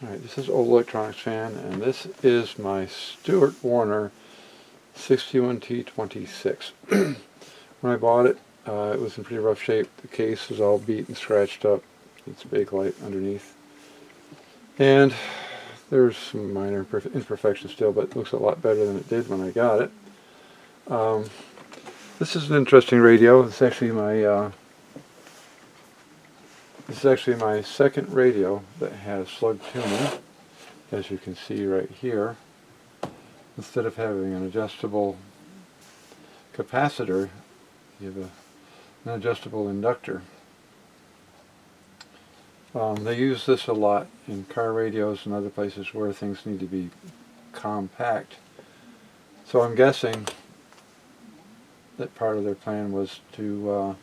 Alright, this is Old Electronics Fan, and this is my Stewart Warner 61T26. When I bought it, it was in pretty rough shape. The case was all beat and scratched up. It's a big light underneath. And there's some minor imperfections still, but it looks a lot better than it did when I got it. This is an interesting radio. It's actually my second radio that has slug tuning, as you can see right here. Instead of having an adjustable capacitor, you have an adjustable inductor. They use this a lot in car radios and other places where things need to be compact. So I'm guessing that part of their plan was to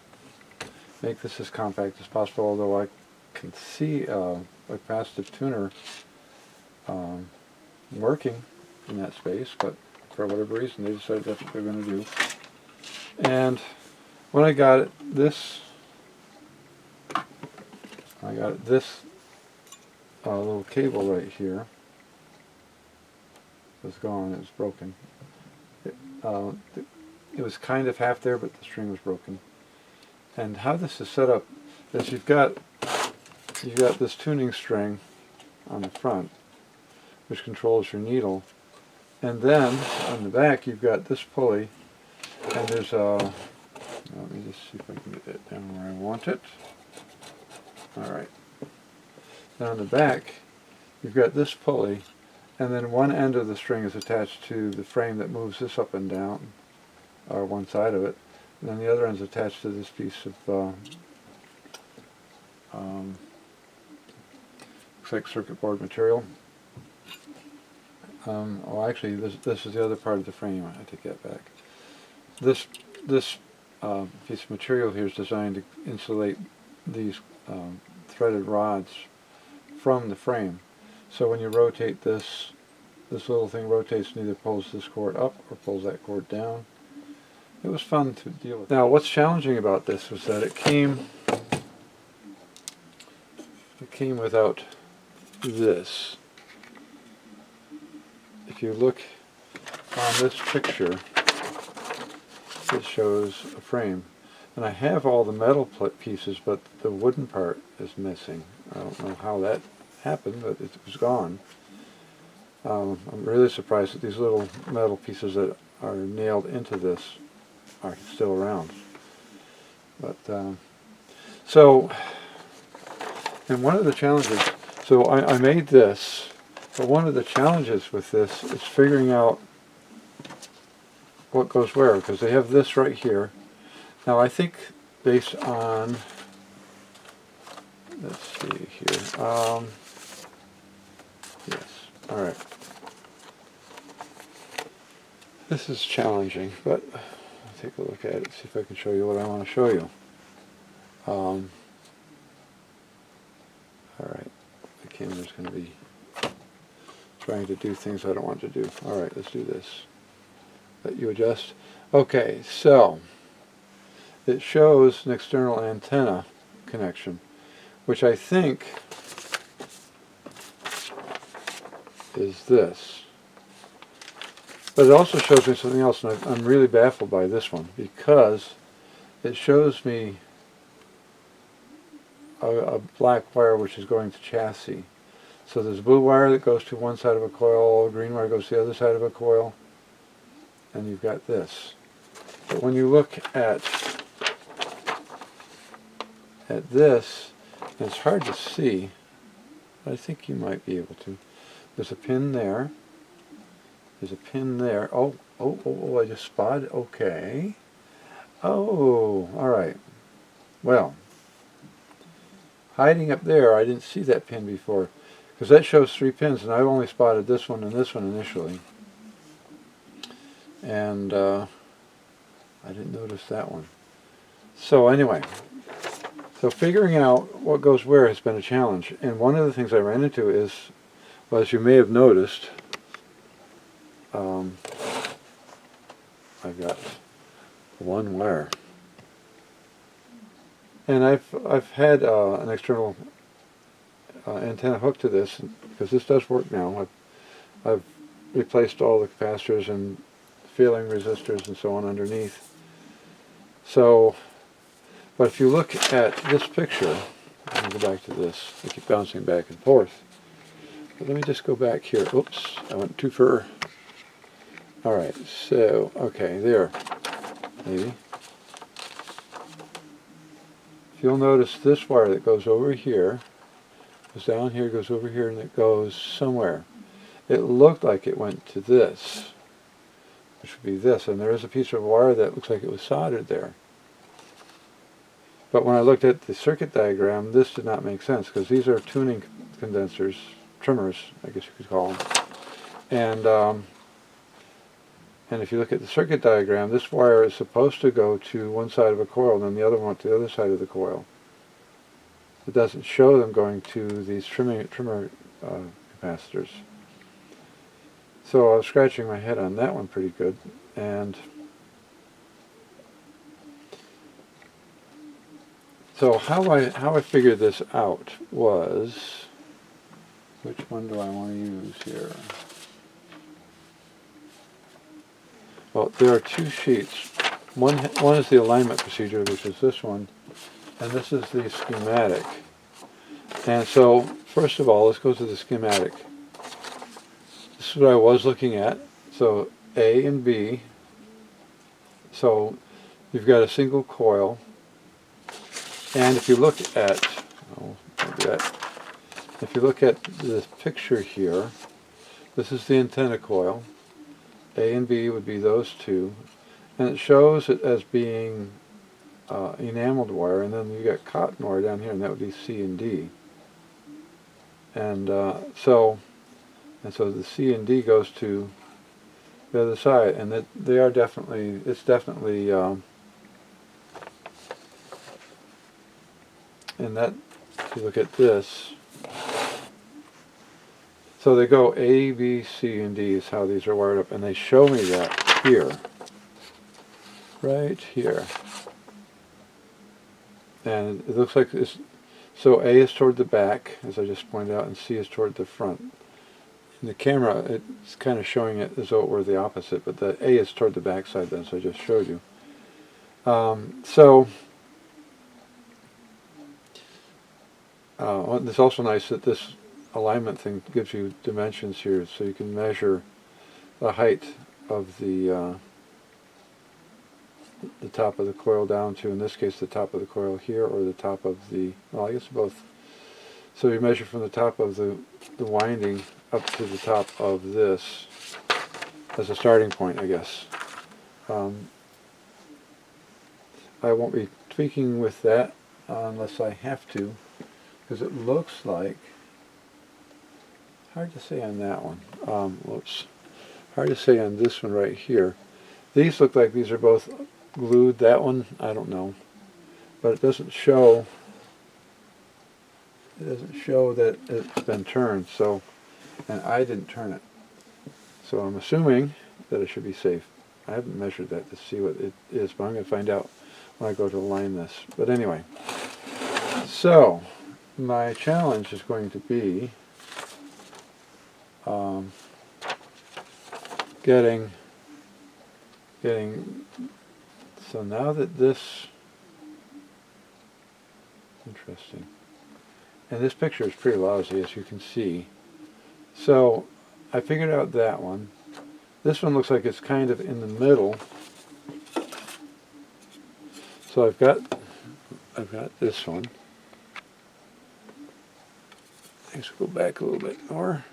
make this as compact as possible, although I can see a capacitive tuner working in that space, but for whatever reason they decided that's what they're going to do. And when I got it, this little cable right here was gone. It was broken. It was kind of half there, but the string was broken. And how this is set up is you've got this tuning string on the front, which controls your needle, and then on the back you've got this pulley, and there's a, let me just see if I can get that down where I want it. Alright. Then on the back you've got this pulley, and then one end of the string is attached to the frame that moves this up and down, or one side of it, and then the other end is attached to this piece of looks like circuit board material. Oh, actually, this is the other part of the frame. I take that back. This piece of material here is designed to insulate these threaded rods from the frame. So when you rotate this little thing rotates and either pulls this cord up or pulls that cord down. It was fun to deal with. Now, what's challenging about this was that it came without this. If you look on this picture, it shows a frame. And I have all the metal pieces, but the wooden part is missing. I don't know how that happened, but it was gone. I'm really surprised that these little metal pieces that are nailed into this are still around. But so, and one of the challenges, so I made this, but one of the challenges with this is figuring out what goes where, because they have this right here. Now I think based on, let's see here, yes, alright. This is challenging, but I'll take a look at it, see if I can show you what I want to show you. Alright, the camera's going to be trying to do things I don't want to do. Alright, let's do this. Let you adjust. Okay, so it shows an external antenna connection, which I think is this. But it also shows me something else, and I'm really baffled by this one, because it shows me a black wire which is going to chassis. So there's a blue wire that goes to one side of a coil, a green wire goes to the other side of a coil, and you've got this. But when you look at this, it's hard to see, but I think you might be able to. There's a pin there. There's a pin there. Oh, I just spotted. Okay. Oh, alright. Well, hiding up there, I didn't see that pin before, because that shows 3 pins, and I've only spotted this one and this one initially. And I didn't notice that one. So anyway, so figuring out what goes where has been a challenge. And one of the things I ran into is, well, as you may have noticed, I've got one wire, and I've had an external antenna hooked to this, because this does work now. I've replaced all the capacitors and failing resistors and so on underneath. So, but if you look at this picture, let me go back to this. I keep bouncing back and forth. But let me just go back here. Oops, I went too far. Alright, so, okay, there. Maybe. If you'll notice this wire that goes over here, goes down here, goes over here, and it goes somewhere. It looked like it went to this, which would be this, and there is a piece of wire that looks like it was soldered there. But when I looked at the circuit diagram, this did not make sense, because these are tuning condensers, trimmers, I guess you could call them. And if you look at the circuit diagram, this wire is supposed to go to one side of a coil, and then the other one to the other side of the coil. It doesn't show them going to these trimmer capacitors. So I was scratching my head on that one pretty good, and so how I figured this out was, which one do I want to use here? Well, there are two sheets. One is the alignment procedure, which is this one, and this is the schematic. And so, first of all, let's go to the schematic. This is what I was looking at. So, A and B. So, you've got a single coil. And if you look at, if you look at this picture here, this is the antenna coil. A and B would be those two, and it shows it as being enameled wire, and then you got cotton wire down here, and that would be C and D. And so the C and D goes to the other side, and they are definitely, it's definitely, and that, if you look at this, so they go A, B, C, and D is how these are wired up, and they show me that here, right here. And it looks like this, so A is toward the back, as I just pointed out, and C is toward the front. In the camera, it's kind of showing it as though it were the opposite, but the A is toward the back side then, so I just showed you. It's also nice that this alignment thing gives you dimensions here, so you can measure the height of the top of the coil down to, in this case, the top of the coil here, or the top of the, well, I guess both. So you measure from the top of the winding up to the top of this as a starting point, I guess. I won't be tweaking with that unless I have to, because it looks like, hard to say on that one. Whoops. Hard to say on this one right here. These look like these are both glued. That one, I don't know. But it doesn't show that it's been turned, so, and I didn't turn it. So I'm assuming that it should be safe. I haven't measured that to see what it is, but I'm going to find out when I go to align this. But anyway, so my challenge is going to be getting, so now that this, interesting, and this picture is pretty lousy, as you can see. So I figured out that one. This one looks like it's kind of in the middle. So I've got this one. Let's go back a little bit more.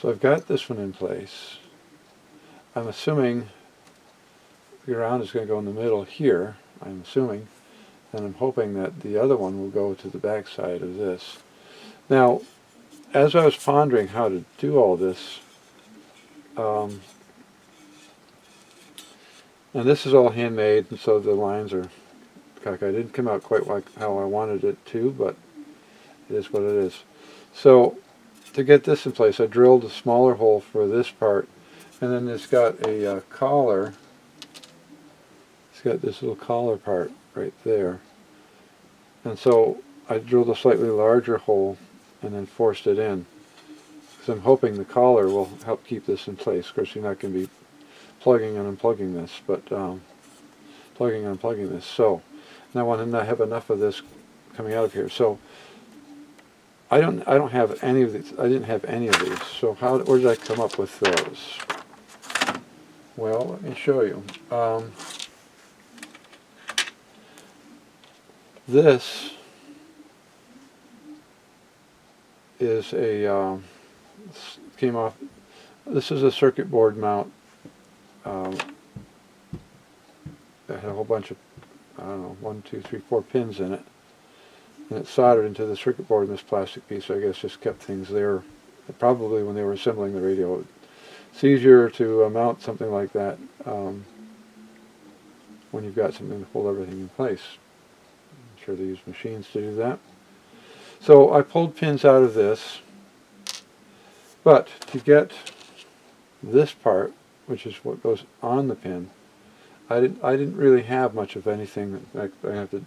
So I've got this one in place. I'm assuming the ground is going to go in the middle here, I'm assuming, and I'm hoping that the other one will go to the back side of this. Now, as I was pondering how to do all this, and this is all handmade, and so the lines are cockeyed. It didn't come out quite like how I wanted it to, but it is what it is. So, to get this in place, I drilled a smaller hole for this part, and then it's got a collar. It's got this little collar part right there. And so I drilled a slightly larger hole and then forced it in. Because I'm hoping the collar will help keep this in place. Of course, you're not going to be plugging and unplugging this, but plugging and unplugging this. So now I want to have enough of this coming out of here. So I don't have any of these. I didn't have any of these. So where did I come up with those? Well, let me show you. This is a came off. This is a circuit board mount. That had a whole bunch of, I don't know, 1, 2, 3, 4 pins in it, and it's soldered into the circuit board in this plastic piece. I guess just kept things there. Probably when they were assembling the radio, it's easier to mount something like that when you've got something to hold everything in place. I'm sure they use machines to do that. So I pulled pins out of this, but to get this part, which is what goes on the pin, I didn't really have much of anything. I have to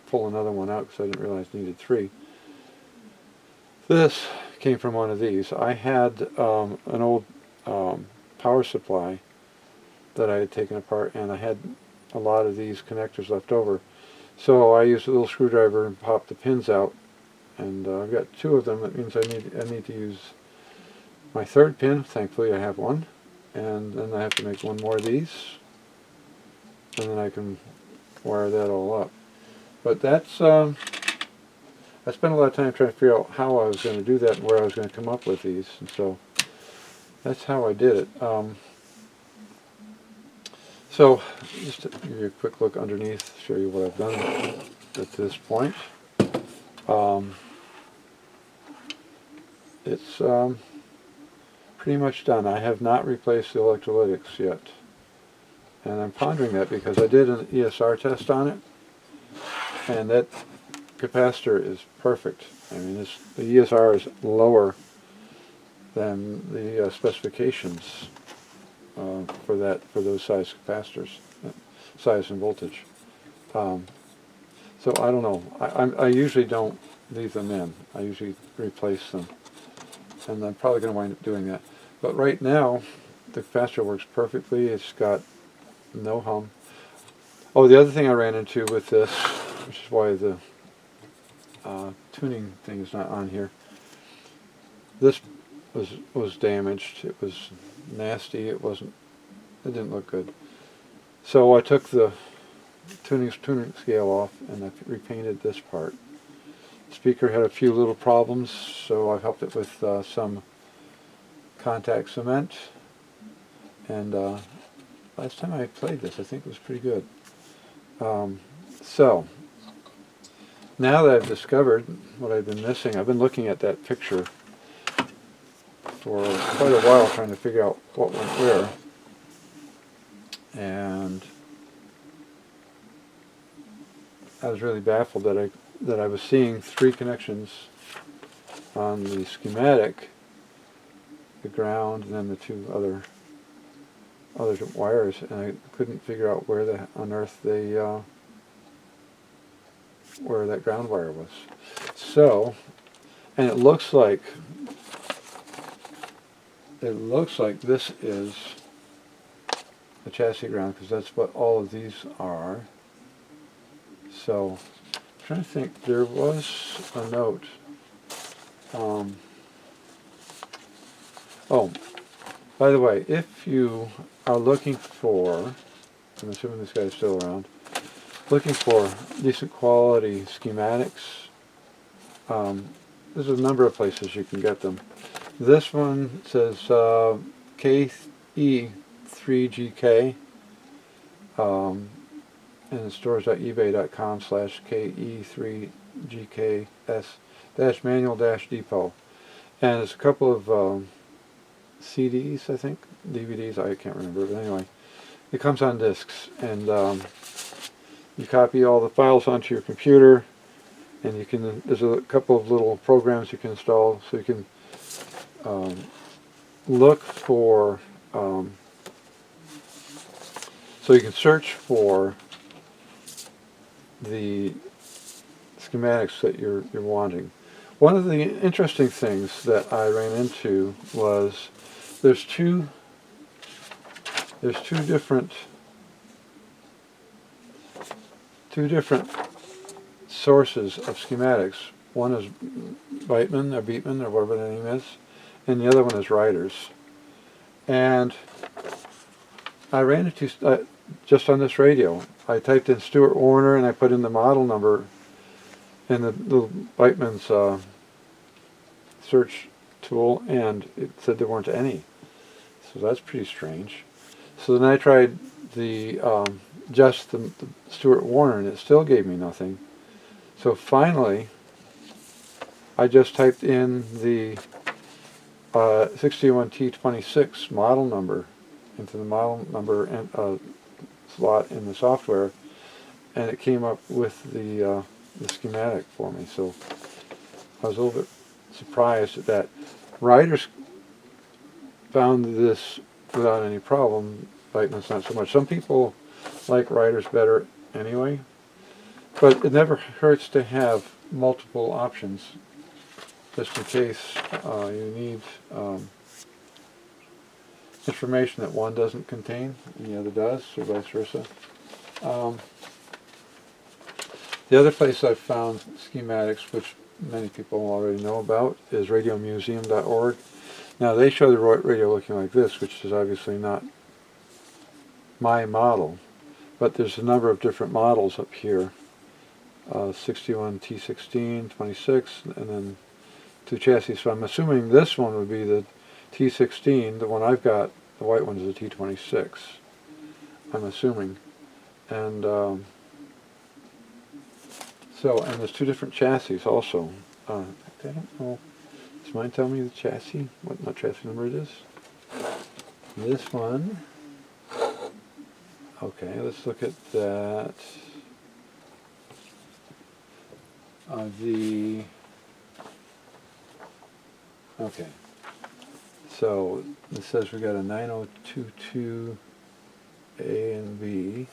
pull another one out because I didn't realize I needed 3. This came from one of these. I had an old power supply that I had taken apart, and I had a lot of these connectors left over. So I used a little screwdriver and popped the pins out, and I've got 2 of them. That means I need to use my 3rd pin. Thankfully I have one, and then I have to make 1 more of these, and then I can wire that all up. But that's I spent a lot of time trying to figure out how I was going to do that and where I was going to come up with these, and so that's how I did it. So just to give you a quick look underneath, show you what I've done at this point. It's pretty much done. I have not replaced the electrolytics yet, and I'm pondering that because I did an ESR test on it, and that capacitor is perfect. I mean, the ESR is lower than the specifications for those size capacitors, size and voltage. So I don't know. I usually don't leave them in. I usually replace them, and I'm probably going to wind up doing that. But right now, the capacitor works perfectly. It's got no hum. Oh, the other thing I ran into with this, which is why the tuning thing is not on here. This was damaged. It was nasty. It didn't look good. So I took the tuning scale off and I repainted this part. The speaker had a few little problems, so I've helped it with some contact cement. And last time I played this, I think it was pretty good. So now that I've discovered what I've been missing, I've been looking at that picture for quite a while trying to figure out what went where. And I was really baffled that I was seeing 3 connections on the schematic, the ground, and then the 2 other wires, and I couldn't figure out where on earth where that ground wire was. So, and it looks like this is the chassis ground, because that's what all of these are. So I'm trying to think, there was a note. Oh, by the way, if you are looking for, I'm assuming this guy's still around, looking for decent quality schematics, there's a number of places you can get them. This one says KE3GK, and it stores at ebay.com/KE3GKS-manual-depot. And there's a couple of CDs, I think, DVDs, I can't remember, but anyway, it comes on discs, and you copy all the files onto your computer, and you can, there's a couple of little programs you can install, so you can look for, so you can search for the schematics that you're wanting. One of the interesting things that I ran into was there's two different sources of schematics. One is Beitman or whatever the name is, and the other one is Ryder's. And I ran into just on this radio. I typed in Stewart Warner and I put in the model number in the little Beitman's search tool, and it said there weren't any. So that's pretty strange. So then I tried the just the Stewart Warner, and it still gave me nothing. So finally, I just typed in the 61T26 model number into the model number slot in the software, and it came up with the schematic for me. So I was a little bit surprised at that. Writers found this without any problem. Beitman's not so much. Some people like writers better anyway, but it never hurts to have multiple options just in case you need information that one doesn't contain and the other does, or vice versa. The other place I've found schematics, which many people already know about, is radiomuseum.org. Now they show the radio looking like this, which is obviously not my model, but there's a number of different models up here. 61T16, 26, and then two chassis. So I'm assuming this one would be the T16. The one I've got, the white one, is the T26. I'm assuming. And and there's two different chassis also. I don't know. Does mine tell me the chassis? What chassis number it is? This one. Okay, let's look at that. Okay. So this says we got a 9022 A and B,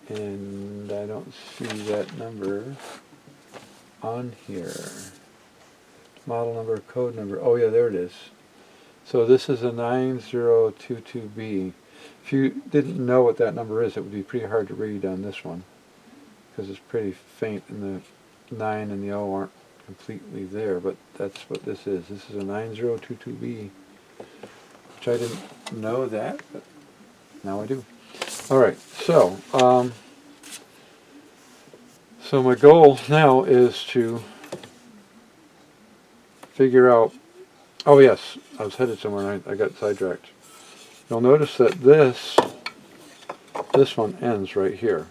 and I don't see that number on here. Model number, code number. Oh yeah, there it is. So this is a 9022B. If you didn't know what that number is, it would be pretty hard to read on this one, because it's pretty faint, and the 9 and the O aren't completely there, but that's what this is. This is a 9022B, which I didn't know that, but now I do. Alright, so my goal now is to figure out, oh yes, I was headed somewhere and I got sidetracked. You'll notice that this one ends right here.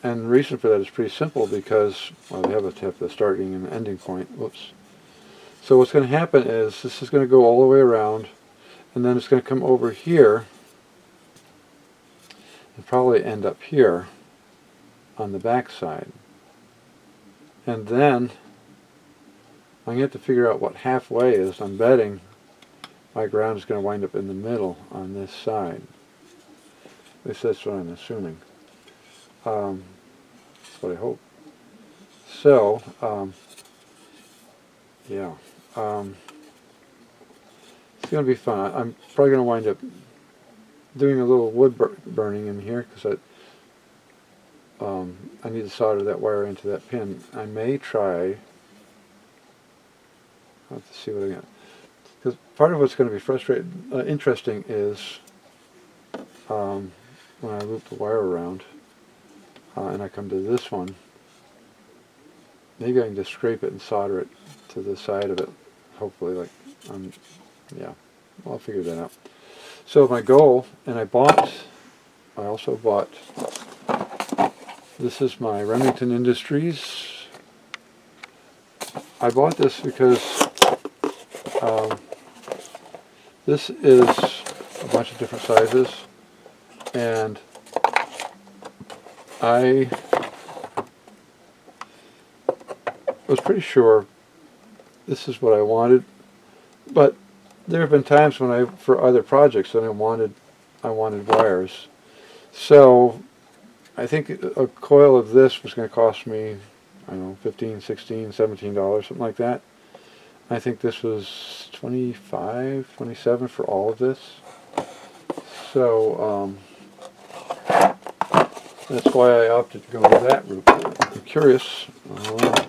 And the reason for that is pretty simple, because, well, they have to have the starting and ending point. Whoops. So what's going to happen is this is going to go all the way around, and then it's going to come over here and probably end up here on the back side. And then I'm going to have to figure out what halfway is. I'm betting my ground is going to wind up in the middle on this side. At least that's what I'm assuming. That's what I hope. So, yeah. It's going to be fun. I'm probably going to wind up doing a little wood burning in here, because I need to solder that wire into that pin. I may try, I'll have to see what I got. Because part of what's going to be interesting is when I loop the wire around and I come to this one, maybe I can just scrape it and solder it to the side of it, hopefully, like, yeah, well, I'll figure that out. So my goal, and I also bought, this is my Remington Industries. I bought this because this is a bunch of different sizes, and I was pretty sure this is what I wanted, but there have been times when for other projects, that I wanted wires. So I think a coil of this was going to cost me, I don't know, $15, $16, $17, something like that. I think this was $25, $27 for all of this. So that's why I opted to go with that route. I'm curious, but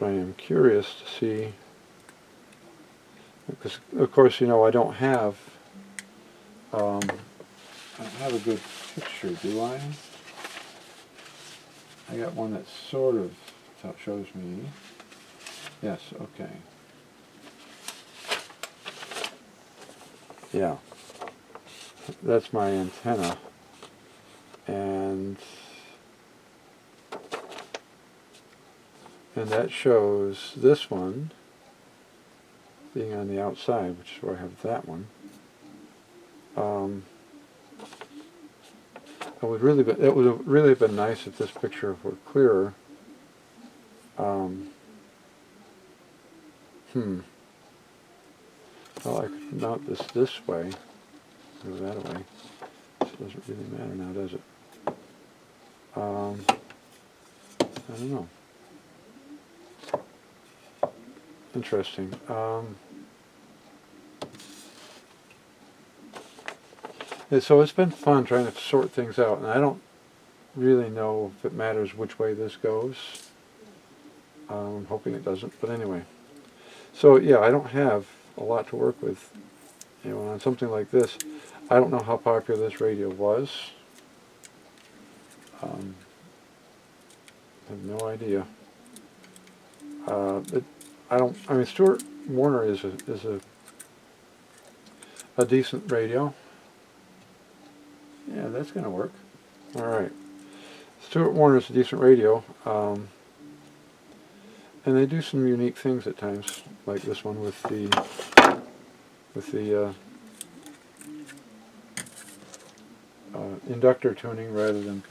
I am curious to see, because of course, you know, I don't have a good picture, do I? I got one that sort of shows me. Yes, okay. Yeah. That's my antenna. And that shows this one being on the outside, which is where I have that one. It would really have been nice if this picture were clearer. Well, I could mount this way, or that way. This doesn't really matter now, does it? I don't know. Interesting. Yeah, so it's been fun trying to sort things out, and I don't really know if it matters which way this goes. I'm hoping it doesn't, but anyway. So yeah, I don't have a lot to work with. You know, on something like this, I don't know how popular this radio was. I have no idea. I mean, Stewart Warner is a decent radio. Yeah, that's going to work. All right. Stewart Warner is a decent radio, and they do some unique things at times, like this one with the inductor tuning rather than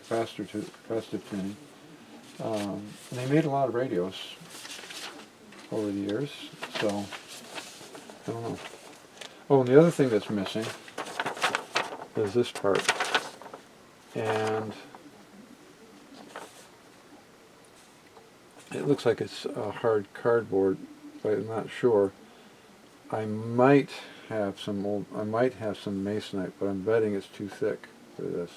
capacitive tuning. And they made a lot of radios over the years, so I don't know. Oh, and the other thing that's missing is this part, and it looks like it's a hard cardboard, but I'm not sure. I might have some masonite, but I'm betting it's too thick for this.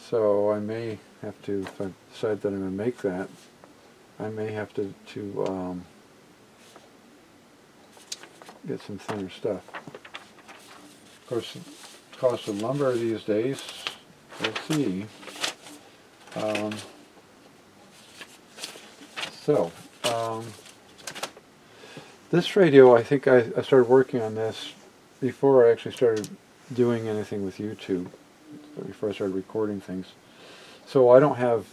So I may have to, if I decide that I'm going to make that, I may have to get some thinner stuff. Of course, the cost of lumber these days, we'll see. This radio, I think I started working on this before I actually started doing anything with YouTube, before I started recording things. So I don't have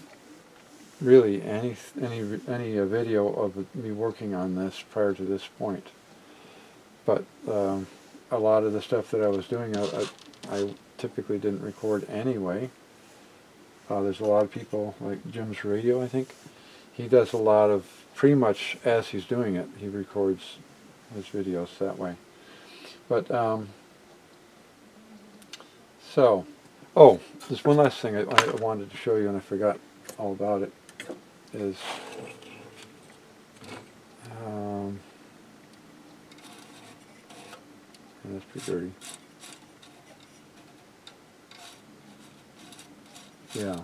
really any video of me working on this prior to this point. But a lot of the stuff that I was doing, I typically didn't record anyway. There's a lot of people, like Jim's Radio, I think. He does a lot of, pretty much as he's doing it, he records his videos that way. But, there's one last thing I wanted to show you, and I forgot all about it, is, that's pretty dirty. Yeah.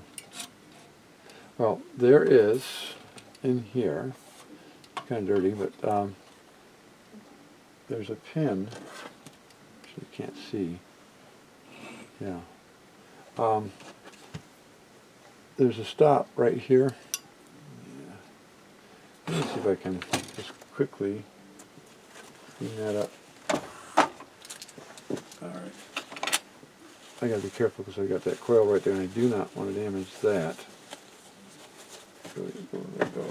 Well, there is, in here, kind of dirty, but there's a pin, which you can't see. Yeah. There's a stop right here. Yeah. Let me see if I can just quickly clean that up. Alright. I gotta be careful because I got that coil right there and I do not want to damage that. There we go.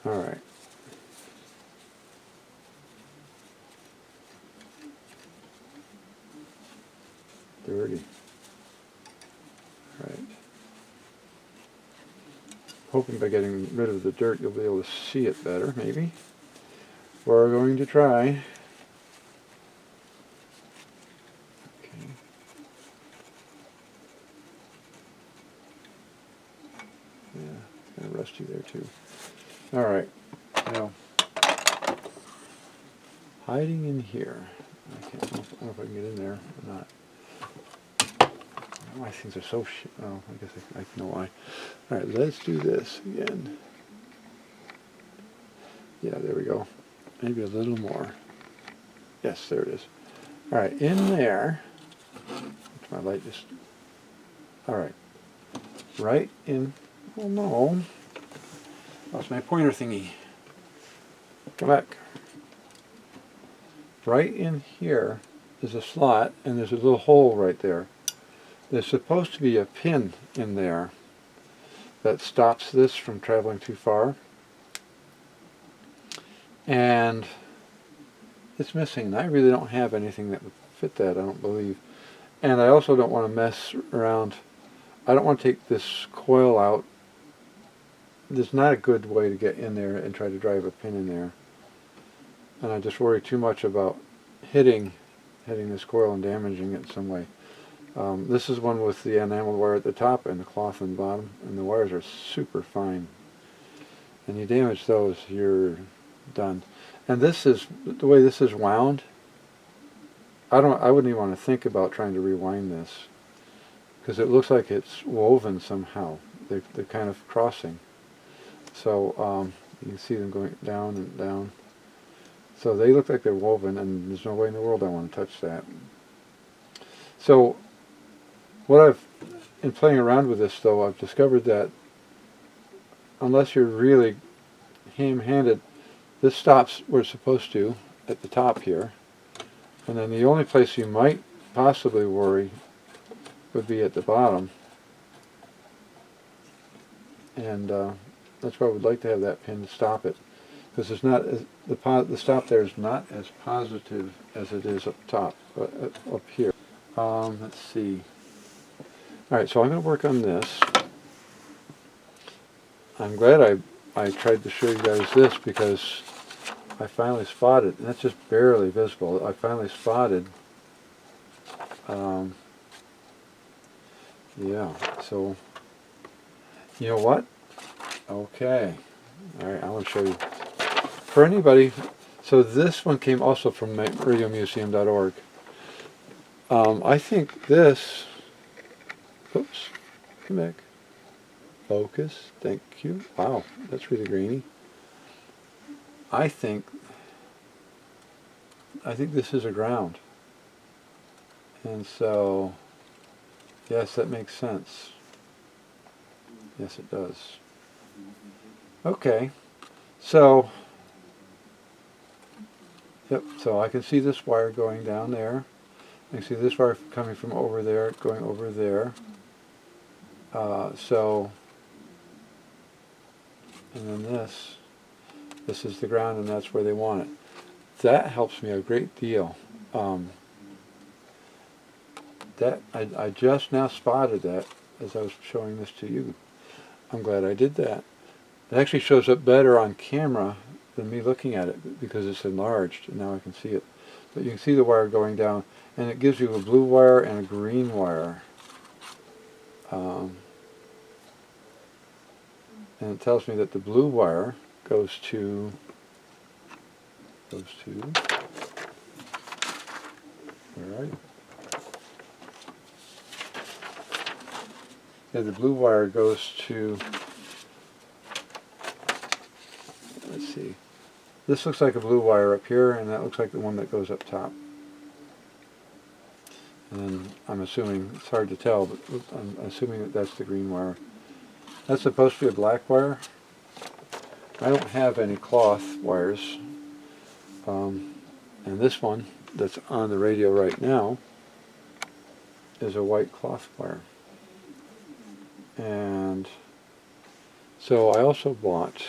Alright. Dirty. Alright. Hoping by getting rid of the dirt you'll be able to see it better, maybe. We're going to try. kind of rusty there too. Alright, now, hiding in here. I don't know if I can get in there or not. My things are so oh, I guess I know why. Alright, let's do this again. Yeah, there we go. Maybe a little more. Yes, there it is. Alright, in there. My light just... Alright. Right in... Oh no. Lost my pointer thingy. Come back. Right in here is a slot, and there's a little hole right there. There's supposed to be a pin in there that stops this from traveling too far. And it's missing. I really don't have anything that would fit that, I don't believe. And I also don't want to mess around. I don't want to take this coil out. There's not a good way to get in there and try to drive a pin in there. And I just worry too much about hitting this coil and damaging it some way. This is one with the enamel wire at the top and the cloth on the bottom, and the wires are super fine. And you damage those, you're done. And this is the way this is wound. I wouldn't even want to think about trying to rewind this, because it looks like it's woven somehow. They're kind of crossing. So you can see them going down and down. So they look like they're woven, and there's no way in the world I want to touch that. So in playing around with this though, I've discovered that unless you're really ham-handed, this stops where it's supposed to, at the top here. And then the only place you might possibly worry would be at the bottom. And that's why I would like to have that pin to stop it. Because it's not the stop there is not as positive as it is up top, up here. Let's see. Alright, so I'm going to work on this. I'm glad I tried to show you guys this, because I finally spotted, and that's just barely visible, I finally spotted, yeah, so, you know what? Okay, alright, I want to show you. For anybody, so this one came also from radiomuseum.org. I think this, oops, come back. Focus, thank you. Wow, that's really grainy. I think this is a ground. And so, yes, that makes sense. Yes, it does. Okay, so, yep, so I can see this wire going down there. I can see this wire coming from over there, going over there. So, and then this is the ground, and that's where they want it. That helps me a great deal. That I just now spotted that as I was showing this to you. I'm glad I did that. It actually shows up better on camera than me looking at it, because it's enlarged, and now I can see it. But you can see the wire going down, and it gives you a blue wire and a green wire. And it tells me that the blue wire goes to where are you? Yeah, the blue wire goes to, let's see, this looks like a blue wire up here, and that looks like the one that goes up top. And then I'm assuming, it's hard to tell, but I'm assuming that that's the green wire. That's supposed to be a black wire. I don't have any cloth wires. And this one that's on the radio right now is a white cloth wire. And so I also bought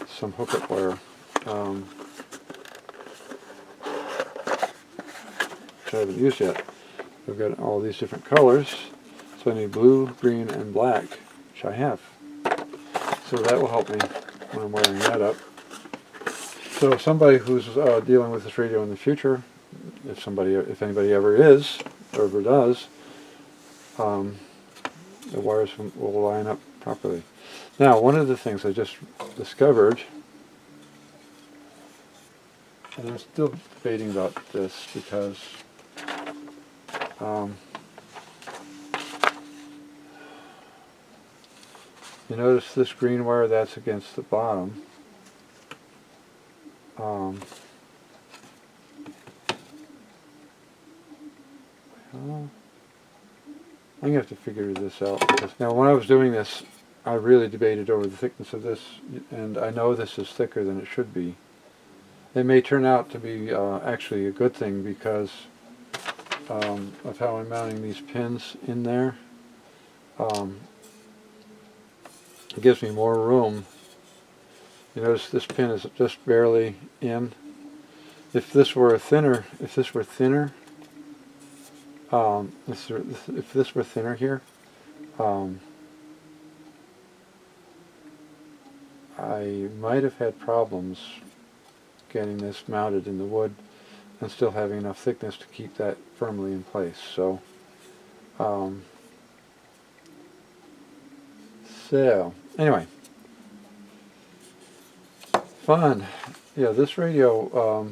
some hookup wire, which I haven't used yet. I've got all these different colors, so I need blue, green, and black, which I have. So that will help me when I'm wiring that up. So if somebody who's dealing with this radio in the future, if anybody ever is, whatever it does, the wires will line up properly. Now, one of the things I just discovered, and I'm still debating about this because you notice this green wire, that's against the bottom. I'm going to have to figure this out, because now when I was doing this, I really debated over the thickness of this, and I know this is thicker than it should be. It may turn out to be actually a good thing because of how I'm mounting these pins in there. It gives me more room. You notice this pin is just barely in. If this were thinner, if this were thinner here, I might have had problems getting this mounted in the wood and still having enough thickness to keep that firmly in place. So, anyway, fun. Yeah, this radio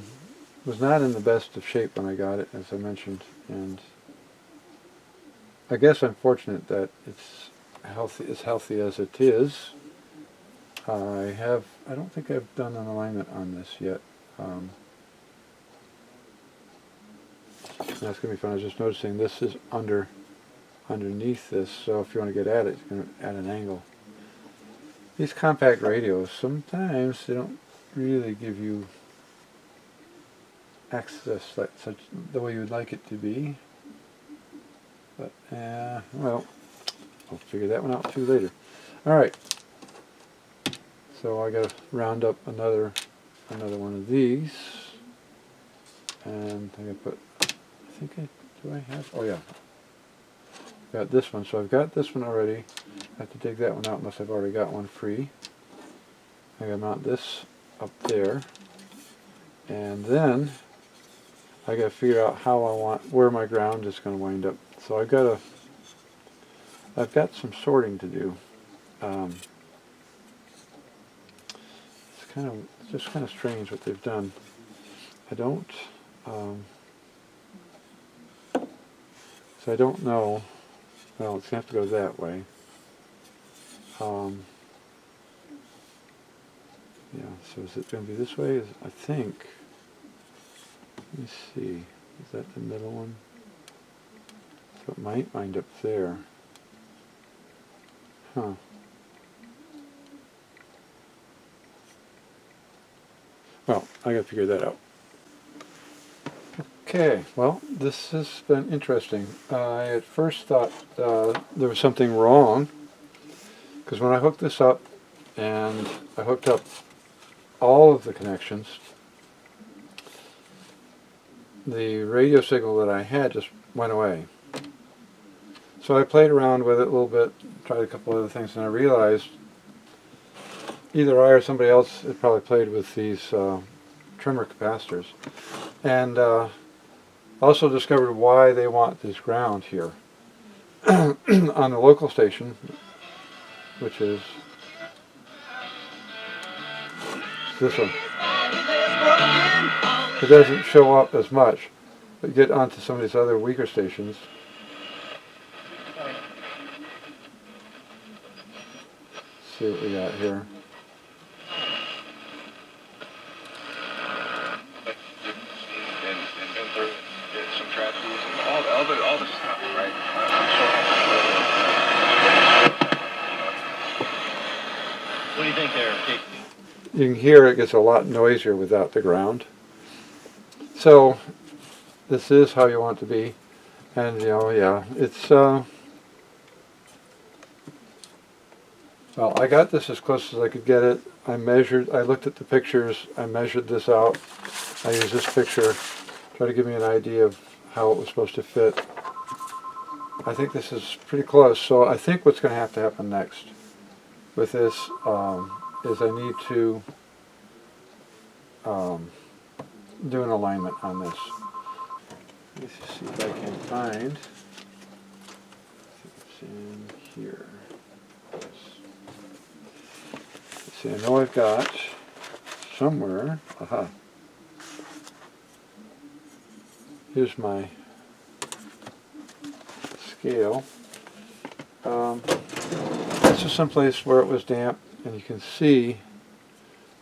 was not in the best of shape when I got it, as I mentioned, and I guess I'm fortunate that it's as healthy as it is. I don't think I've done an alignment on this yet. That's going to be fun. I was just noticing this is underneath this, so if you want to get at it, you're going to add an angle. These compact radios, sometimes they don't really give you access the way you would like it to be. But, well, I'll figure that one out too later. Alright. So I got to round up another one of these, and I'm going to put, do I have, oh yeah, got this one, so I've got this one already. I have to dig that one out unless I've already got one free. I'm going to mount this up there, and then I got to figure out where my ground is going to wind up. So I've got some sorting to do. It's just kind of strange what they've done. I don't know. Well, it's going to have to go that way. Yeah, so is it going to be this way? I think. Let me see. Is that the middle one? So it might wind up there. Huh. Well, I got to figure that out. Okay, well, this has been interesting. I at first thought there was something wrong, because when I hooked this up, and I hooked up all of the connections, the radio signal that I had just went away. So I played around with it a little bit, tried a couple other things, and I realized either I or somebody else had probably played with these trimmer capacitors. And also discovered why they want this ground here. On the local station, which is this one. It doesn't show up as much, but get onto some of these other weaker stations. Let's see what we got here. All the stuff, right? What do you think there, Kate? You can hear it gets a lot noisier without the ground. So this is how you want it to be, and yeah, it's well, I got this as close as I could get it. I looked at the pictures, I measured this out. I used this picture, try to give me an idea of how it was supposed to fit. I think this is pretty close, so I think what's going to happen next with this is I need to do an alignment on this. Let's just see if I can find. It's in here. Let's see, I know I've got somewhere. Aha. Here's my scale. That's just someplace where it was damp, and you can see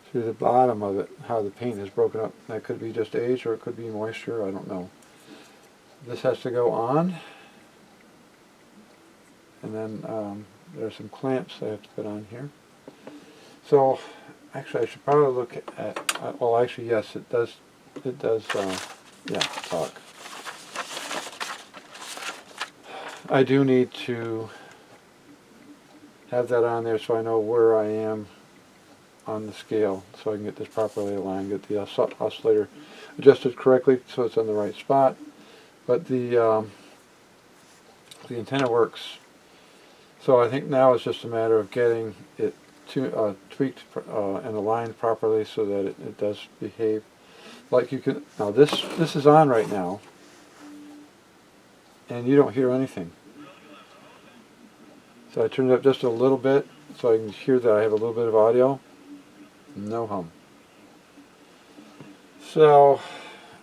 through the bottom of it how the paint is broken up. That could be just age, or it could be moisture, I don't know. This has to go on, and then there are some clamps I have to put on here. So actually I should probably look at, well actually yes, it does, yeah, talk. I do need to have that on there so I know where I am on the scale, so I can get this properly aligned, get the oscillator adjusted correctly so it's in the right spot. But the antenna works, so I think now it's just a matter of getting it tweaked and aligned properly so that it does behave like you can. Now this is on right now, and you don't hear anything. So I turned it up just a little bit so I can hear that I have a little bit of audio. No hum. So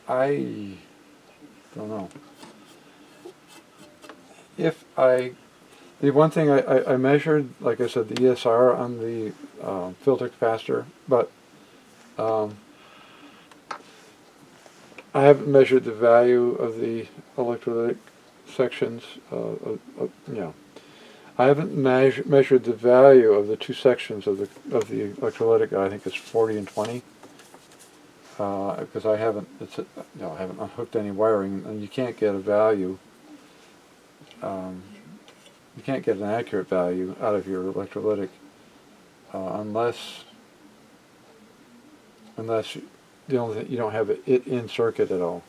I don't know. If the one thing I measured, like I said, the ESR on the filter capacitor, but I haven't measured the value of the electrolytic sections. I haven't measured the value of the two sections of the electrolytic. I think it's 40 and 20, because I haven't unhooked any wiring, and you can't get a value. You can't get an accurate value out of your electrolytic unless you don't have it in circuit at all.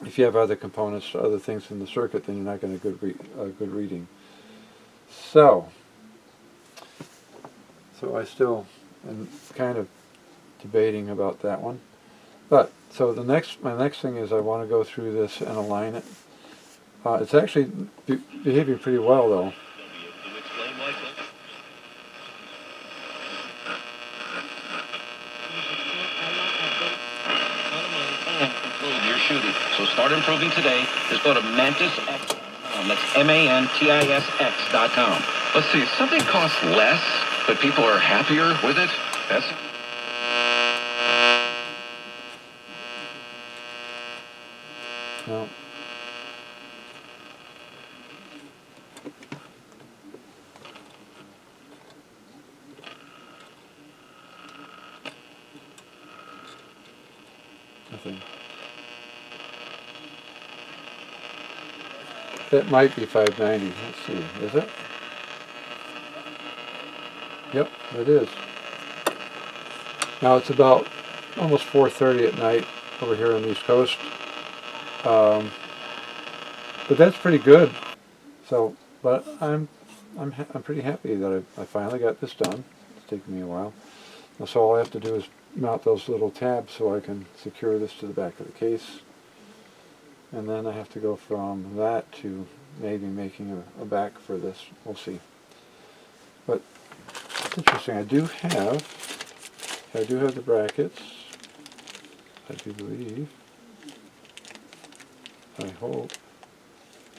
If you have other components, other things in the circuit, then you're not going to get a good reading. So I still am kind of debating about that one. But so my next thing is I want to go through this and align it. It's actually behaving pretty well though. You're shooting. So start improving today. Just go to MantisX.com. That's MantisX.com. Let's see, something costs less, but people are happier with it. That's No. Nothing. That might be 590. Let's see. Is it? Yep, it is. Now it's about almost 4:30 at night over here on the East Coast. But that's pretty good. So, but I'm pretty happy that I finally got this done. It's taken me a while. So all I have to do is mount those little tabs so I can secure this to the back of the case. And then I have to go from that to maybe making a back for this. We'll see. But it's interesting. I do have the brackets. I do believe. I hope.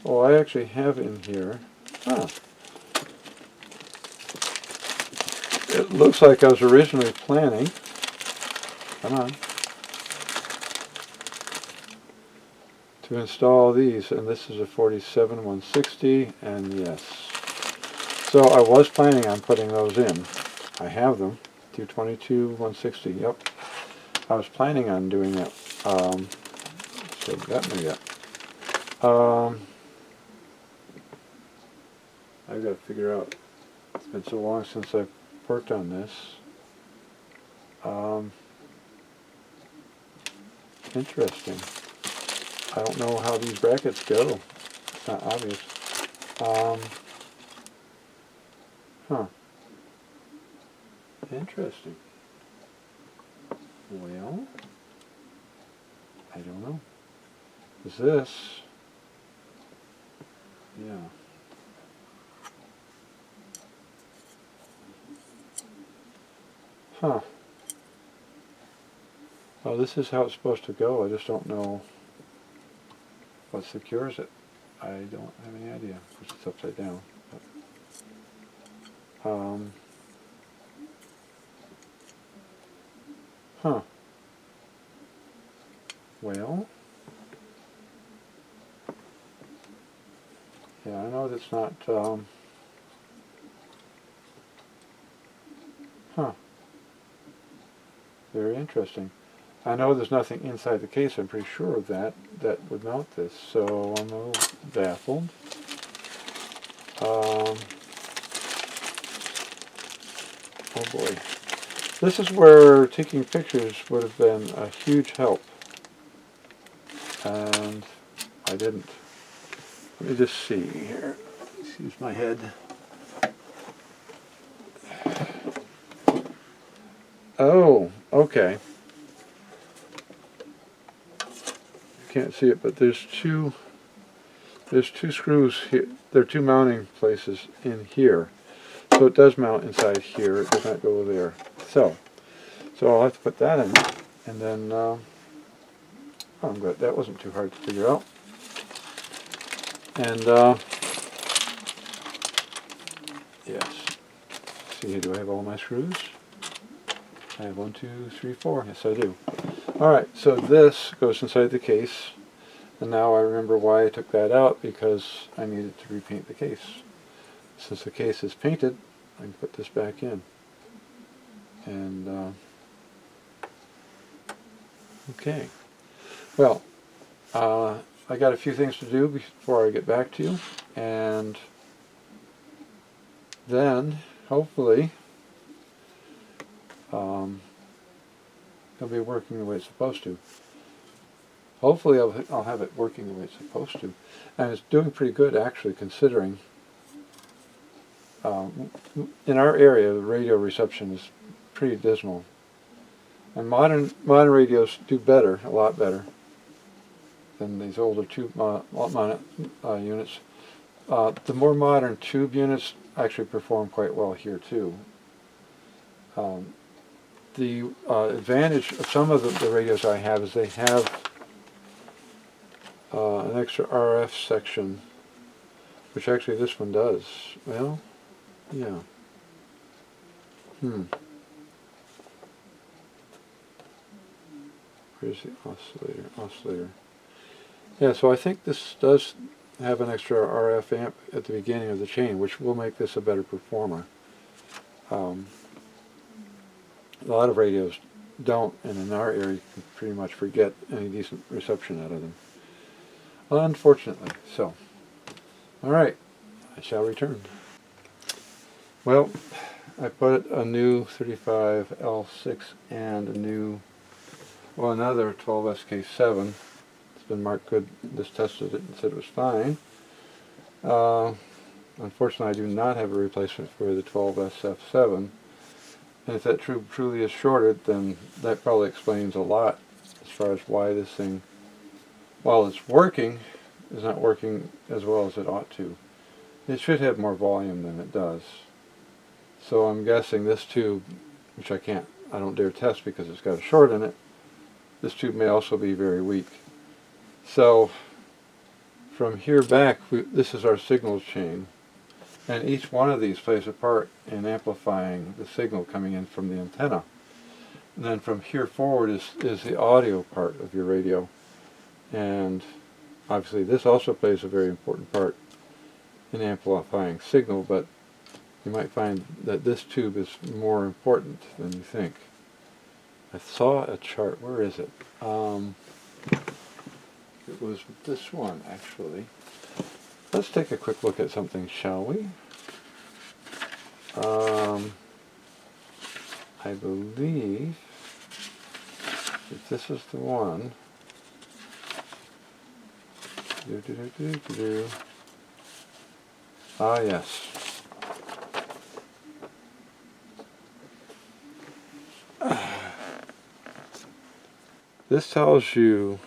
Oh, I actually have in here. It looks like I was originally planning. Come on. To install these, and this is a 47-160, and yes. So I was planning on putting those in. I have them. 222-160. Yep. I was planning on doing that. So that may get. I've got to figure out. It's been so long since I've worked on this. Interesting. I don't know how these brackets go. It's not obvious. Interesting. Well, I don't know. Is this? Yeah. Huh. Well, this is how it's supposed to go. I just don't know what secures it. I don't have any idea. Because it's upside down. But, huh. Well. Yeah, I know that's not, huh. Very interesting. I know there's nothing inside the case, I'm pretty sure of that, that would mount this, so I'm a little baffled. Oh boy. This is where taking pictures would have been a huge help. And I didn't. Let me just see here. Let's use my head. Oh, okay. You can't see it, but there's two screws here. There are two mounting places in here. So it does mount inside here. It does not go there. So I'll have to put that in, and then oh, I'm glad that wasn't too hard to figure out. And yes. See, do I have all my screws? I have 1, 2, 3, 4. Yes, I do. Alright, so this goes inside the case. And now I remember why I took that out, because I needed to repaint the case. Since the case is painted, I can put this back in. And, okay. Well, I got a few things to do before I get back to you. And then, hopefully, it'll be working the way it's supposed to. Hopefully I'll have it working the way it's supposed to. And it's doing pretty good, actually, considering in our area the radio reception is pretty dismal. And modern radios do better, a lot better, than these older tube units. The more modern tube units actually perform quite well here too. The advantage of some of the radios I have is they have an extra RF section, which actually this one does. Well, yeah. Where's the oscillator? Yeah, so I think this does have an extra RF amp at the beginning of the chain, which will make this a better performer. A lot of radios don't, and in our area you can pretty much forget any decent reception out of them. Unfortunately. So, alright, I shall return. Well, I put a new 35L6 and another 12SK7. It's been marked good. This tested it and said it was fine. Unfortunately, I do not have a replacement for the 12SF7. And if that truly is shorted, then that probably explains a lot as far as why this thing, while it's working, is not working as well as it ought to. It should have more volume than it does. So I'm guessing this tube, which I don't dare test because it's got a short in it, this tube may also be very weak. So from here back, this is our signals chain. And each one of these plays a part in amplifying the signal coming in from the antenna. And then from here forward is the audio part of your radio. And obviously this also plays a very important part in amplifying signal, but you might find that this tube is more important than you think. I saw a chart. Where is it? It was this one, actually. Let's take a quick look at something, shall we? I believe if this is the one. Ah, yes. This tells you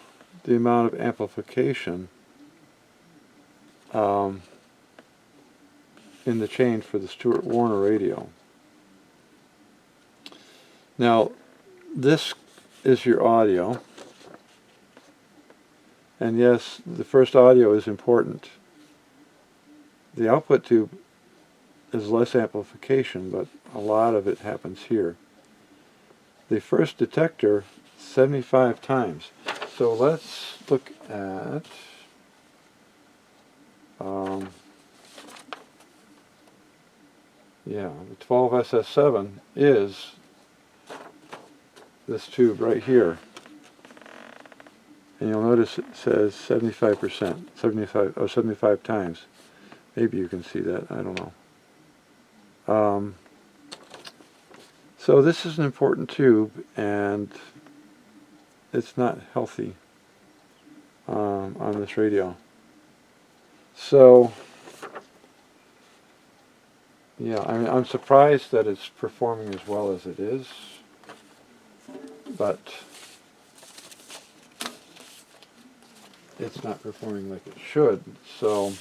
the amount of amplification in the change for the Stewart Warner radio. Now, this is your audio, and yes, the first audio is important. The output tube is less amplification, but a lot of it happens here. The first detector, 75 times. So let's look at yeah, the 12SS7 is this tube right here. And you'll notice it says 75%, 75 times. Maybe you can see that, I don't know. So this is an important tube, and it's not healthy on this radio. So, yeah, I mean, I'm surprised that it's performing as well as it is, but it's not performing like it should, so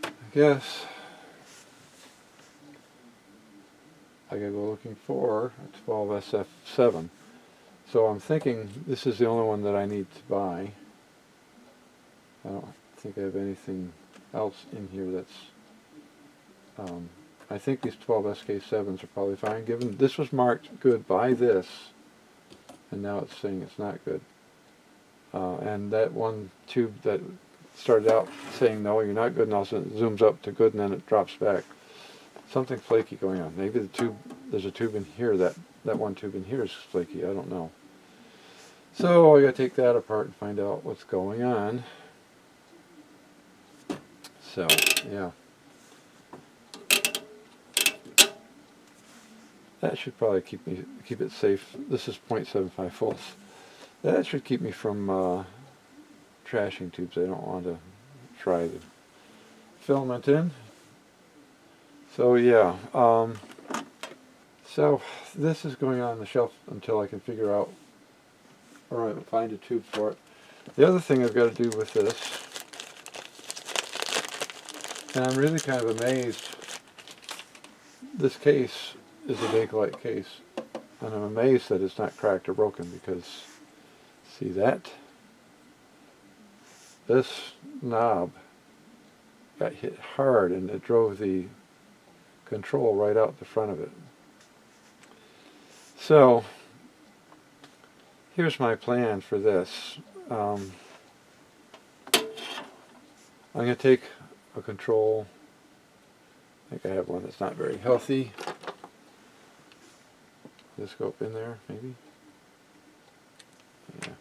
I guess I gotta go looking for a 12SF7. So I'm thinking this is the only one that I need to buy. I don't think I have anything else in here that's I think these 12SK7s are probably fine, given this was marked good by this, and now it's saying it's not good. And that one tube that started out saying no, you're not good, and all of a sudden it zooms up to good, and then it drops back. Something flaky going on. Maybe the tube, there's a tube in here, that one tube in here is flaky, I don't know. So I gotta take that apart and find out what's going on. So, yeah. That should probably keep it safe. This is 0.75 volts. That should keep me from trashing tubes. I don't want to try the filament in. So yeah, so this is going on the shelf until I can figure out, or find a tube for it. The other thing I've got to do with this, and I'm really kind of amazed, this case is a Bakelite case, and I'm amazed that it's not cracked or broken, because see that? This knob got hit hard and it drove the control right out the front of it. So here's my plan for this. I'm going to take a control, I think I have one that's not very healthy. Just go up in there, maybe. Yeah.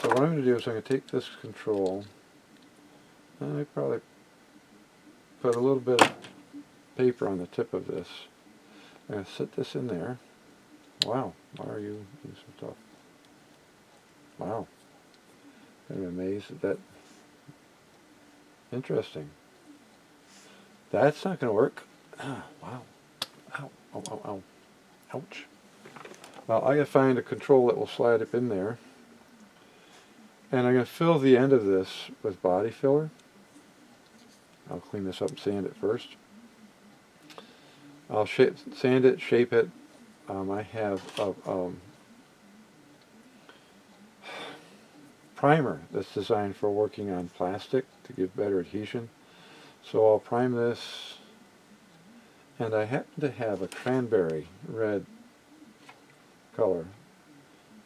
So what I'm going to do is I'm going to take this control, and I probably put a little bit of paper on the tip of this. I'm going to set this in there. Wow, why are you being so tough? Wow. I'm amazed at that. Interesting. That's not going to work. Ah, wow. Ow, ow, ow, ow. Ouch. Well, I gotta find a control that will slide up in there. And I'm going to fill the end of this with body filler. I'll clean this up and sand it first. I'll sand it, shape it. I have a primer that's designed for working on plastic to give better adhesion. So I'll prime this. And I happen to have a cranberry red color.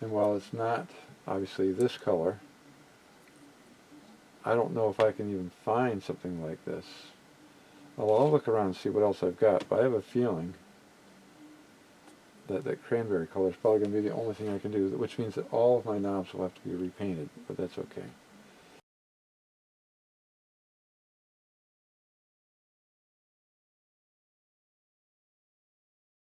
And while it's not obviously this color, I don't know if I can even find something like this. I'll look around and see what else I've got, but I have a feeling that that cranberry color is probably going to be the only thing I can do, which means that all of my knobs will have to be repainted, but that's okay.